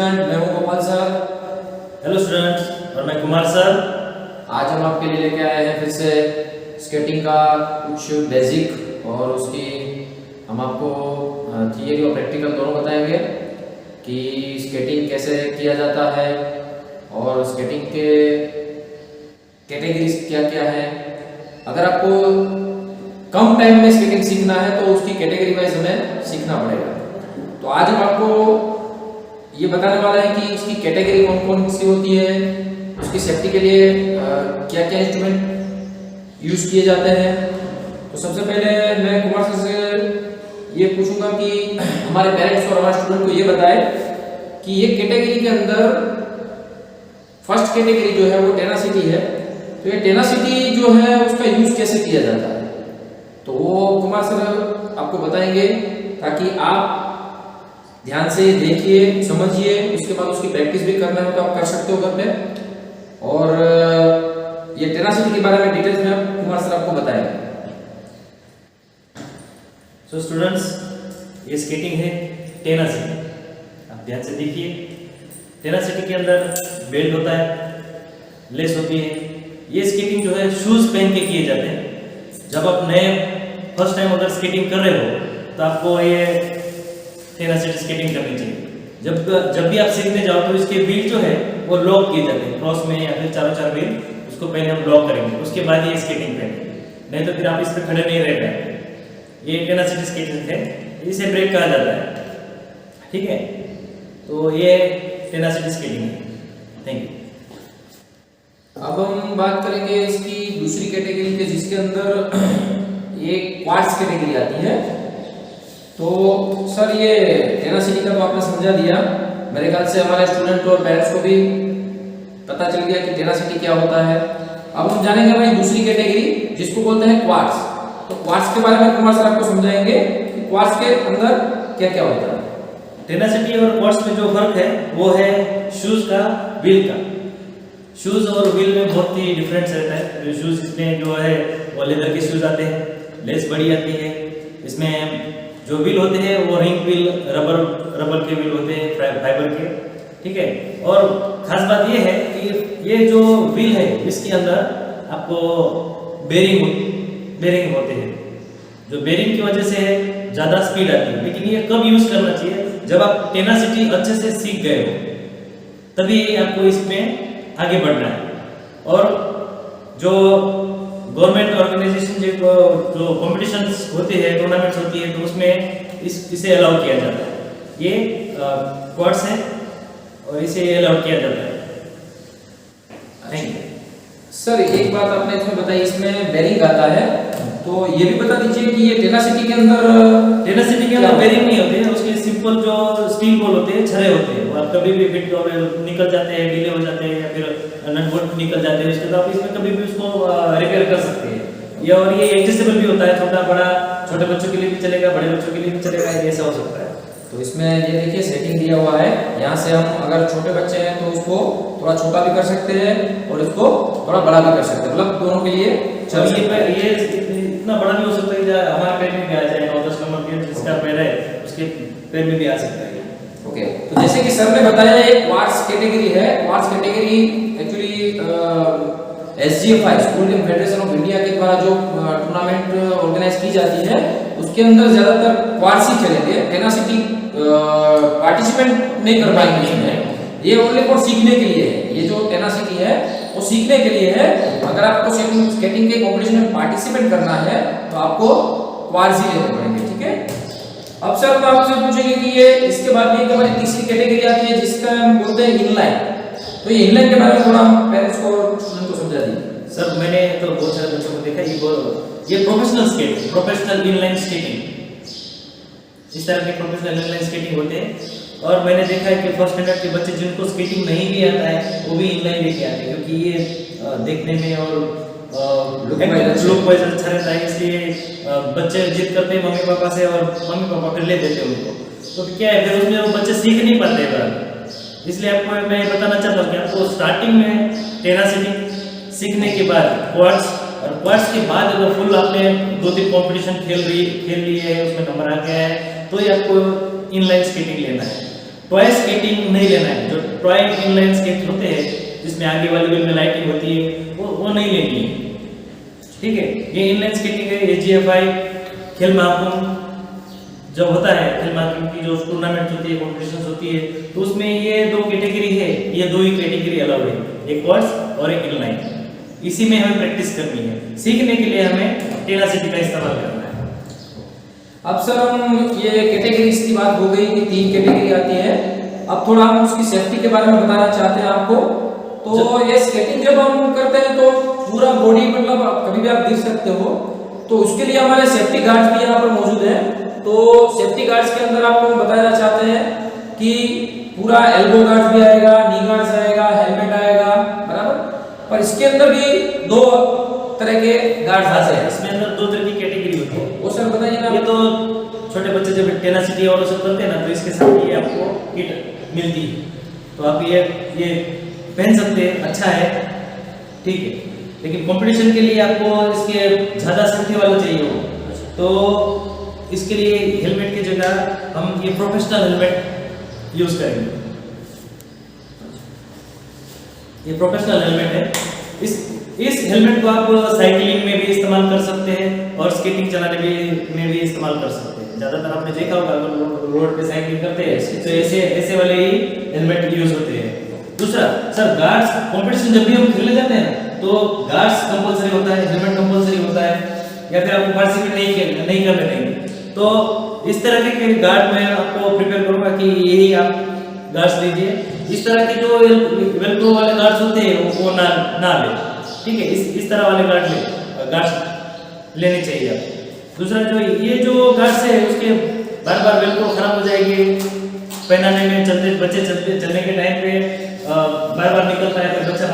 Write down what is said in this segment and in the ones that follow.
Student, मैं हूं Gopal sir. Hello students, और मैं कुमार सर। आज हम आपके लिए लेके आए हैं फिर से स्केटिंग का कुछ बेसिक, और उसकी हम आपको थियरी और प्रैक्टिकल दोनों बताएंगे कि स्केटिंग कैसे किया जाता है और स्केटिंग के कैटेगरीज क्या क्या है। अगर आपको कम टाइम में स्केटिंग सीखना है तो उसकी कैटेगरी वाइज हमें सीखना पड़ेगा। तो आज हम आपको ये बताने वाला है कि इसकी कैटेगरी कौन कौन सी होती है, उसकी सेफ्टी के लिए क्या क्या इंस्ट्रूमेंट यूज किए जाते हैं। तो सबसे पहले मैं कुमार सर से ये पूछूंगा कि हमारे पेरेंट्स और हमारे स्टूडेंट को ये बताए कि ये कैटेगरी के अंदर फर्स्ट कैटेगरी जो है वो टेनासिटी है। तो ये टेनासिटी जो है उसका यूज कैसे किया जाता है, तो वो कुमार सर आपको बताएंगे, ताकि आप ध्यान से देखिए, समझिए, उसके बाद उसकी प्रैक्टिस भी करना है तो आप कर सकते हो घर पे। और ये टेनासिटी के बारे में डिटेल्स में कुमार सर आपको बताएंगे। सो स्टूडेंट्स, ये स्केटिंग है टेनासिटी। आप ध्यान से देखिए, टेनासिटी के अंदर बेल्ट होता है, लेस होती है। ये स्केटिंग जो है शूज पहन के किए जाते हैं। जब आप नए फर्स्ट टाइम अगर स्केटिंग कर रहे हो तो आपको ये टेनासिटी स्केटिंग करनी चाहिए। जब भी आप सीखने जाओ तो इसके व्हील जो है वो लॉक किए जाते हैं क्रॉस में, या फिर चारों चार व्हील उसको पहले हम लॉक करेंगे, उसके बाद ये स्केटिंग पहनेंगे, नहीं तो फिर आप इस पर खड़े नहीं रह पाएंगे। ये टेनासिटी स्केटिंग है, इसे ब्रेक कहा जाता है, ठीक है। तो ये टेनासिटी स्केटिंग है। Thank you. अब हम बात करेंगे इसकी दूसरी कैटेगरी के, जिसके अंदर ये क्वाड्स कैटेगरी आती है। तो सर ये टेनासिटी का तो आपने समझा दिया, मेरे ख्याल से हमारे स्टूडेंट और पेरेंट्स को भी पता चल गया कि टेनासिटी क्या होता है। अब हम जानेंगे भाई दूसरी कैटेगरी, जिसको बोलते हैं क्वाड्स। तो क्वाड्स के बारे में कुमार सर आपको समझाएंगे कि क्वाड्स के अंदर क्या क्या होता है। टेनासिटी और क्वाड्स में जो फर्क है वो है शूज का, व्हील का। शूज और व्हील में बहुत ही डिफरेंस रहता है। जो शूज इसमें जो है वो लेदर के शूज आते हैं, लेस बड़ी आती है। इसमें जो व्हील होते हैं वो रिंग व्हील, रबर के व्हील होते हैं, फाइबर के, ठीक है। और खास बात ये है कि ये जो व्हील है इसके अंदर आपको बेरिंग होते हैं। जो बेरिंग की वजह से ज़्यादा स्पीड आती है। लेकिन ये कब यूज करना चाहिए? जब आप टेनासिटी अच्छे से सीख गए हो, तभी आपको इसमें आगे बढ़ना है। और जो गवर्नमेंट ऑर्गेनाइजेशन जो कॉम्पिटिशन्स होते हैं, टूर्नामेंट्स होती है, तो उसमें इसे अलाउ किया जाता है। ये क्वाड्स है और इसे अलाउ किया जाता है। Thank you. सर एक बात आपने इसमें बताई, इसमें बेरिंग आता है, तो ये भी बता दीजिए कि ये टेनासिटी के अंदर बेरिंग नहीं होते हैं। उसके सिंपल जो स्टील बॉल होते हैं, छड़े होते हैं, वो आप कभी भी फिट निकल जाते हैं, ढीले हो जाते हैं, या फिर नट बोल्ट निकल जाते हैं, उसके तो आप इसमें कभी भी उसको रिपेयर कर सकते हैं। या और ये एडजस्टेबल भी होता है, छोटा बड़ा, छोटे बच्चों के लिए भी चलेगा, बड़े बच्चों के लिए भी चलेगा, ऐसा हो सकता है। तो इसमें ये देखिए सेटिंग दिया हुआ है, यहाँ से हम अगर छोटे बच्चे हैं तो उसको थोड़ा छोटा भी कर सकते हैं और इसको थोड़ा बड़ा भी कर सकते हैं, मतलब दोनों के लिए ये इतना बड़ा भी हो सकता है, हमारे पेट में भी आ जाए, 9-10 नंबर के जिसका पैर है उसके पेट में भी आ सकता है। ओके, तो जैसे कि सर ने बताया ये क्वाड्स कैटेगरी है। Quads category actually SGFI, School Game Federation of India के द्वारा जो टूर्नामेंट ऑर्गेनाइज की जाती है, उसके अंदर ज्यादातर क्वाड्स ही चलेंगे। टेनासिटी पार्टिसिपेंट नहीं कर पाएंगे इसमें, ये ओनली फॉर सीखने के लिए है। ये जो टेनासिटी है वो सीखने के लिए है। अगर आपको स्केटिंग के कंपटीशन में पार्टिसिपेट करना है तो आपको क्वाड्स ही लेने पड़ेंगे, ठीक है। अब सर हम आपसे पूछेंगे कि ये इसके बाद में हमारी तीसरी कैटेगरी आती है, जिसका हम बोलते हैं इनलाइन। तो ये इनलाइन के बारे में थोड़ा पेरेंट्स को, स्टूडेंट को समझा दीजिए। सर मैंने तो बहुत सारे बच्चों को देखा, ये प्रोफेशनल इनलाइन स्केटिंग, इस तरह के प्रोफेशनल इनलाइन स्केटिंग होते हैं। और मैंने देखा है कि फर्स्ट स्टैंडर्ड के बच्चे जिनको स्केटिंग नहीं भी आता है वो भी इनलाइन लेके आते हैं, क्योंकि ये देखने में और लुक वाइज अच्छा रहता है। इसलिए बच्चे जिद करते हैं मम्मी पापा से, और मम्मी पापा फिर ले देते हैं उनको। तो क्या है, फिर उसमें वो बच्चे सीख नहीं पाते हैं। इसलिए आपको मैं बताना चाहता हूँ कि आपको स्टार्टिंग में टेनासिटी सीखने के बाद क्वाड्स, और क्वाड्स के बाद अगर फुल आपने 2-3 कॉम्पिटिशन खेल लिए है, उसमें नंबर आ गया है, तो ही आपको इनलाइन स्केटिंग लेना है। टॉय स्केटिंग नहीं लेना है। जो टॉय इनलाइन स्केट होते हैं जिसमें आगे वाली व्हील में लाइटिंग होती है वो नहीं लेनी है, ठीक है। ये इनलाइन स्केटिंग है, एजीएफआई खेल महाकुंभ जब होता है, खेल महाकुंभ की जो टूर्नामेंट होती है, कॉम्पिटिशन होती है, तो उसमें ये दो कैटेगरी है, ये दो ही कैटेगरी अलाउड है, एक क्वाड्स और एक इनलाइन। इसी में हमें प्रैक्टिस करनी है। सीखने के लिए हमें टेनासिटी का इस्तेमाल करना है। अब सर हम ये कैटेगरीज की बात हो गई कि 3 कैटेगरी आती है। अब थोड़ा हम उसकी सेफ्टी के बारे में बताना चाहते हैं आपको। तो ये स्केटिंग जब हम करते हैं तो पूरा बॉडी मतलब कभी भी आप गिर सकते हो, तो उसके लिए हमारे सेफ्टी गार्ड्स भी यहाँ पर मौजूद है। तो सेफ्टी गार्ड्स के अंदर आपको हम बताना चाहते हैं कि पूरा एल्बो गार्ड्स भी आएगा, नी गार्ड्स आएगा, हेलमेट आएगा, बराबर। पर इसके अंदर भी 2 तरह के गार्ड्स आते हैं। इसमें अंदर 2 तरह की कैटेगरी होती है। वो सर बताइए ना। ये तो छोटे बच्चे जब टेनासिटी और सब करते हैं ना, तो इसके साथ ये आपको किट मिलती है, तो आप ये पहन सकते हैं, अच्छा है, ठीक है। लेकिन कंपटीशन के लिए आपको इसके ज़्यादा शक्ति वाला चाहिए हो, तो इसके लिए हेलमेट की जगह हम ये प्रोफेशनल हेलमेट यूज करेंगे। ये प्रोफेशनल हेलमेट है। इस हेलमेट को आप साइकिलिंग में भी इस्तेमाल कर सकते हैं और स्केटिंग चलाने में भी इस्तेमाल कर सकते हैं। ज़्यादातर आपने देखा होगा अगर रोड पे साइकिलिंग करते हैं तो ऐसे वाले ही हेलमेट यूज होते हैं। दूसरा सर, गार्ड्स कंपटीशन जब भी हम खेलने जाते हैं ना, तो गार्ड्स कंपलसरी होता है, हेलमेट कंपलसरी होता है, या फिर आपको पार्टिसिपेट नहीं करने देंगे। तो इस तरह के गार्ड मैं आपको प्रिपेयर करूंगा कि यही आप गार्ड्स लीजिए। इस तरह के जो वेलक्रो वाले गार्ड्स होते हैं वो ना ले, ठीक है। इस तरह वाले गार्ड्स लेने चाहिए आप। दूसरा जो गार्ड्स है उसके बार वेलक्रो खराब हो जाएगी, पहनाने में चलने के टाइम पे बार निकलता है, तो बच्चा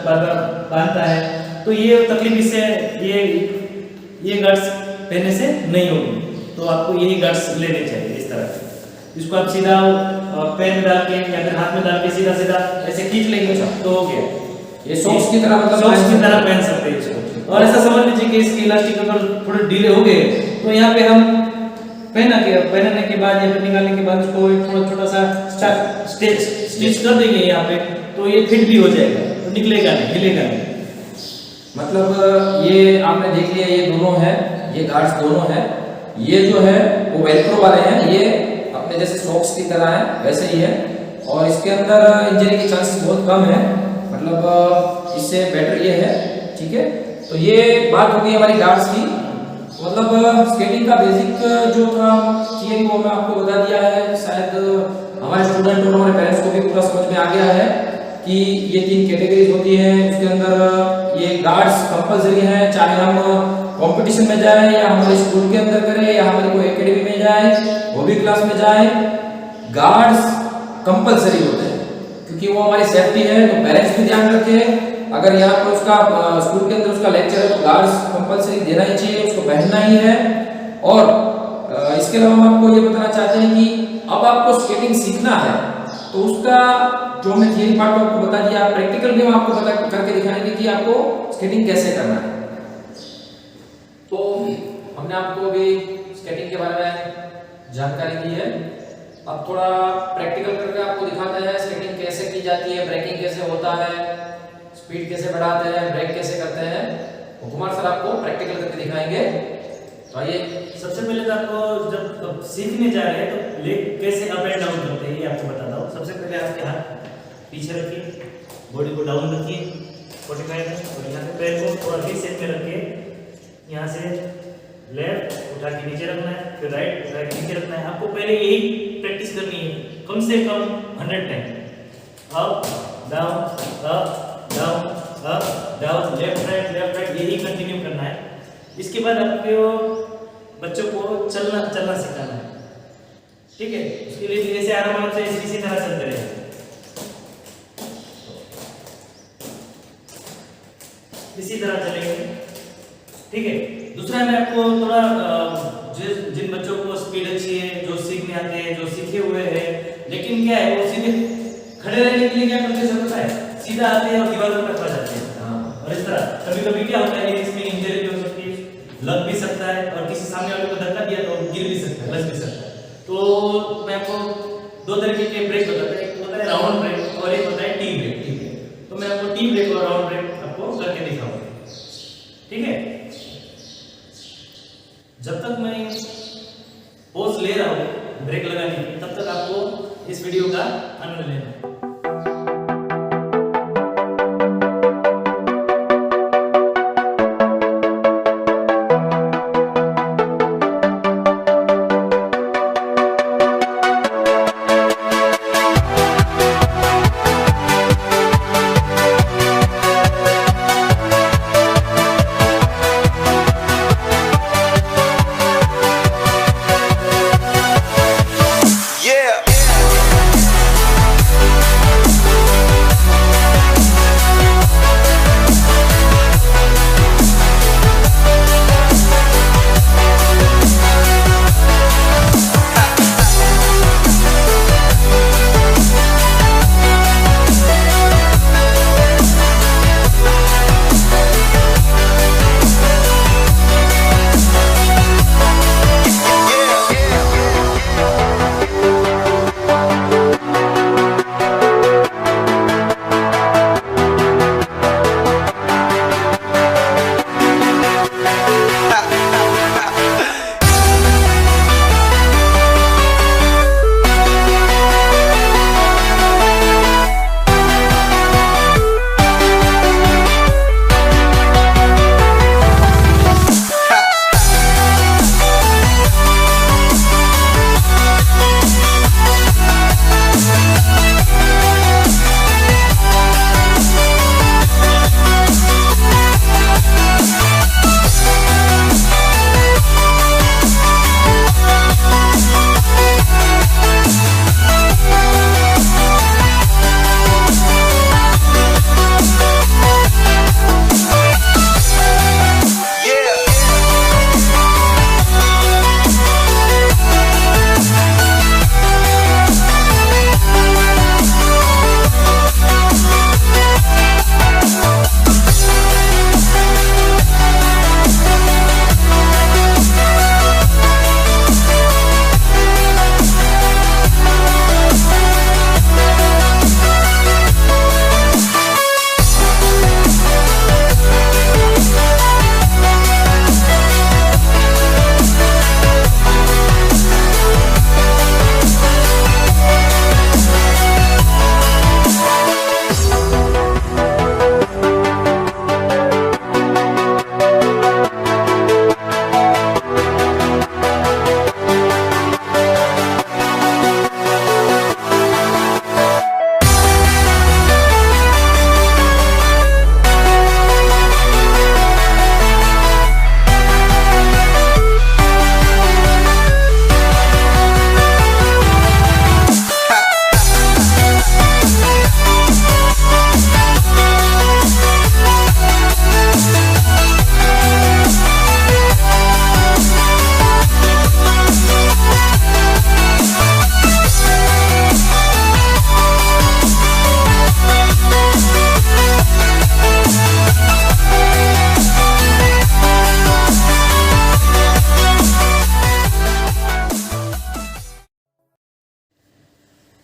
बार बांधता है, तो ये तकलीफ इससे ये गार्ड्स पहनने से नहीं होगी। तो आपको यही गार्ड्स लेने चाहिए इस तरह के। इसको आप सीधा पैर में डाल के या फिर हाथ में डाल के सीधा ऐसे खींच लेंगे तो हो गया। ये सॉक्स की तरह मतलब सॉक्स की तरह पहन सकते हैं इसको। और ऐसा समझ लीजिए कि इसके इलास्टिक अगर थोड़े ढीले हो गए तो यहाँ पे हम पहनने के बाद या फिर निकालने के बाद उसको छोटा सा स्टिच कर देंगे यहाँ पे, तो ये फिट भी हो जाएगा, तो निकलेगा नहीं, हिलेगा नहीं। मतलब ये आपने देख लिया, ये दोनों है, ये गार्ड्स दोनों है। ये जो है वो वेलक्रो वाले हैं, ये अपने जैसे सॉक्स की तरह है वैसे ही है, और इसके अंदर इंजरी के चांसेस बहुत कम है, मतलब इससे बेटर ये है, ठीक है। तो ये बात हो गई हमारी गार्ड्स की। मतलब स्केटिंग का बेसिक जो था थियरी वो मैं आपको बता दिया है। शायद हमारे स्टूडेंट और हमारे पेरेंट्स को भी पूरा समझ में आ गया है कि ये 3 कैटेगरीज होती हैं। उसके अंदर ये गार्ड्स कंपलसरी हैं, चाहे हम कंपटीशन में जाए या हमारे स्कूल के अंदर करें या हमारी कोई एकेडमी में जाए, हॉबी क्लास में जाए, गार्ड्स कंपलसरी होते हैं क्योंकि वो हमारी सेफ्टी है। तो पेरेंट्स भी ध्यान रखें, अगर यहाँ पर उसका स्कूल के अंदर उसका लेक्चर है तो गार्ड्स कंपलसरी देना ही चाहिए, उसको पहनना ही है। और इसके अलावा हम आपको ये बताना चाहते हैं कि अब आपको स्केटिंग सीखना है तो उसका जो हमने थियरी पार्ट आपको बता दिया, प्रैक्टिकल भी हम आपको बता करके दिखाएंगे कि आपको स्केटिंग कैसे करना है। तो हमने आपको अभी स्केटिंग के बारे में जानकारी दी है। अब थोड़ा प्रैक्टिकल करके आपको दिखाते हैं स्केटिंग कैसे की जाती है, ब्रेकिंग कैसे होता है, स्पीड कैसे बढ़ाते हैं, ब्रेक कैसे करते हैं। कुमार सर आपको प्रैक्टिकल करके दिखाएंगे। तो आइए, सबसे पहले तो आपको जब सीखने जा रहे हैं तो लेग कैसे अप एंड डाउन करते हैं ये आपको बताता हूँ। सबसे पहले आपके हाथ पीछे रखिए, बॉडी को डाउन रखिए 45 में, और यहाँ पे पैर को थोड़ा वी शेप में रखिए। यहाँ से लेफ्ट उठा के नीचे रखना है, फिर राइट उठा के नीचे रखना है। आपको पहले यही प्रैक्टिस करनी है कम से कम 100 time. Up down left right यही कंटिन्यू करना है। इसके बाद आपको बच्चों को चलना सिखाना है, ठीक है। उसके लिए जैसे आराम से इसी तरह चलते रहे, इसी तरह चलेंगे, ठीक है। दूसरा मैं आपको थोड़ा जिन बच्चों को स्पीड अच्छी है, जो सीखने आते हैं, जो सीखे हुए हैं, लेकिन क्या है वो सीधे खड़े रहने के लिए क्या करते हैं पता है, सीधा आते हैं और दीवार पर टकरा जाते हैं। और इस तरह कभी-कभी क्या होता है इसमें इंजरी भी हो सकती है, लग भी सकता है, और किसी सामने वाले को धक्का दिया तो गिर भी सकता है, लग भी सकता है। तो मैं आपको दो तरीके के ब्रेक बताते हैं, एक होता है राउंड ब्रेक और एक होता है टी ब्रेक। तो मैं आपको टी ब्रेक और राउंड ब्रेक आपको करके दिखाऊंगा, ठीक है। जब तक मैं पोज ले रहा हूँ ब्रेक लगाने की, तब तक आपको इस वीडियो का आनंद लेना है।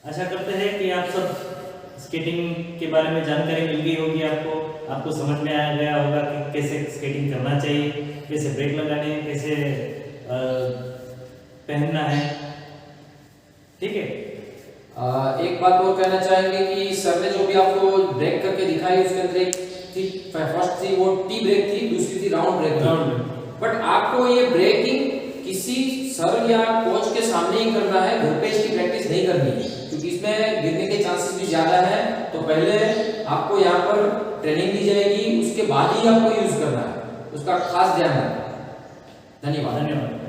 आशा करते हैं कि आप सब स्केटिंग के बारे में जानकारी मिल गई होगी, आपको समझ में आ गया होगा कि कैसे स्केटिंग करना चाहिए, कैसे ब्रेक लगाने हैं, कैसे पहनना है, ठीक है। एक बात और कहना चाहेंगे कि सर ने जो भी आपको ब्रेक करके दिखाई उसके अंदर एक थी, फर्स्ट थी वो टी ब्रेक थी, दूसरी थी राउंड ब्रेक। बट आपको ये ब्रेकिंग किसी सर या कोच के सामने ही करना है, घर पे इसकी प्रैक्टिस नहीं करनी है, क्योंकि इसमें गिरने के चांसेस भी ज्यादा है। तो पहले आपको यहाँ पर ट्रेनिंग दी जाएगी, उसके बाद ही आपको यूज करना है, उसका खास ध्यान रखना। धन्यवाद।